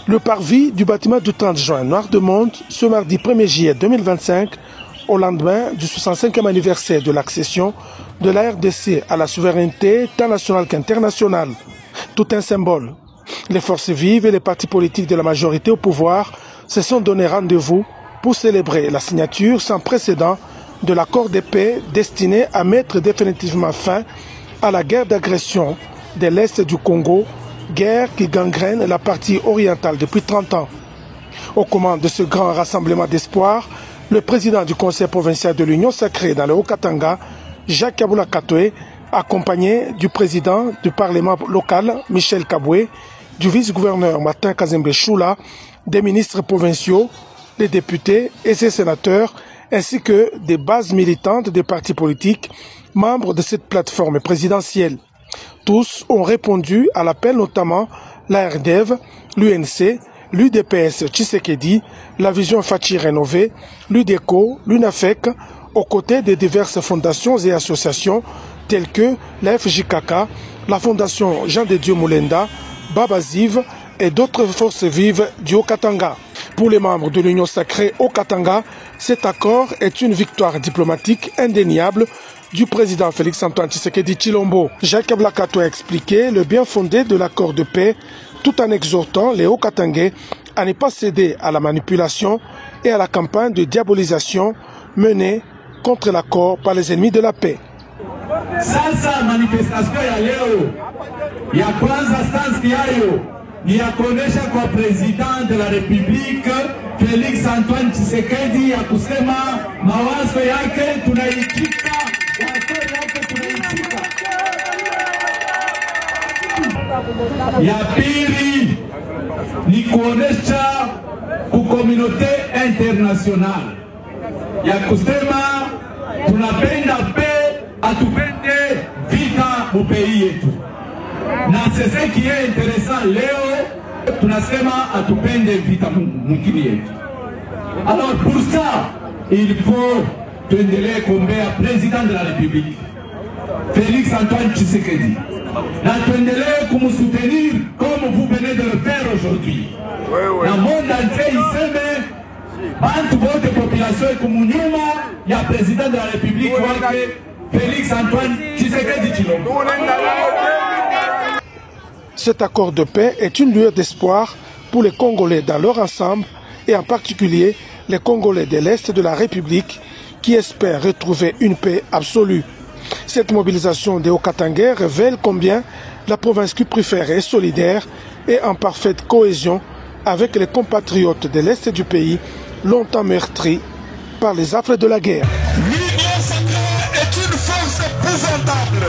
Le parvis du bâtiment du 30 juin Noir de Monde, ce mardi 1er juillet 2025, au lendemain du 65e anniversaire de l'accession de la RDC à la souveraineté tant nationale qu'internationale. Tout un symbole. Les forces vives et les partis politiques de la majorité au pouvoir se sont donné rendez-vous pour célébrer la signature sans précédent de l'accord de paix destiné à mettre définitivement fin à la guerre d'agression de l'Est du Congo, guerre qui gangrène la partie orientale depuis 30 ans. Aux commandes de ce grand rassemblement d'espoir, le président du conseil provincial de l'Union sacrée dans le Haut-Katanga, Jacques Kabula Katoué, accompagné du président du parlement local, Michel Kaboué, du vice-gouverneur Martin Kazembe Choula, des ministres provinciaux, les députés et ses sénateurs, ainsi que des bases militantes des partis politiques, membres de cette plateforme présidentielle. Tous ont répondu à l'appel, notamment la RDEV, l'UNC, l'UDPS Tshisekedi, la Vision Fachi rénovée, l'UDECO, l'UNAFEC, aux côtés de diverses fondations et associations telles que la FJKK, la Fondation Jean de Dieu Moulenda, Babaziv et d'autres forces vives du Haut-Katanga. Pour les membres de l'Union sacrée Haut-Katanga, cet accord est une victoire diplomatique indéniable du président Félix-Antoine Tshisekedi Tshilombo. Jacques Kabula Katoué a expliqué le bien fondé de l'accord de paix tout en exhortant les Haut-Katangais à ne pas céder à la manipulation et à la campagne de diabolisation menée contre l'accord par les ennemis de la paix. Sasa manifestation ya leo ya kwanza stance yayo ni ya kuonesha kwa president de la Republique Felix Antoine Tshisekedi ya kusema mawazo yake tunaitika, watu yake tunaitika. Ya pili ni kuonesha ku communauté internationale ya kusema tunapenda pe atupende vita mupei yetu, na sasa qui est intéressant leo tunasema atupende vita mukini yetu. Alors pour ça il faut tuendelee kuombea président de la République Félix Antoine Tshisekedi na tuendelee kumsoutenir comme vous venez de le faire aujourd'hui. Na monde entier iseme bantu bote population ekumunyuma ya président de la République wake Félix Antoine Tshisekedi Tshilombo. Cet accord de paix est une lueur d'espoir pour les Congolais dans leur ensemble et en particulier les Congolais de l'Est de la République qui espèrent retrouver une paix absolue. Cette mobilisation des Haut-Katangais révèle combien la province cuprifère est solidaire et en parfaite cohésion avec les compatriotes de l'Est du pays longtemps meurtris par les affres de la guerre. L'Union sacrée est une force épouvantable.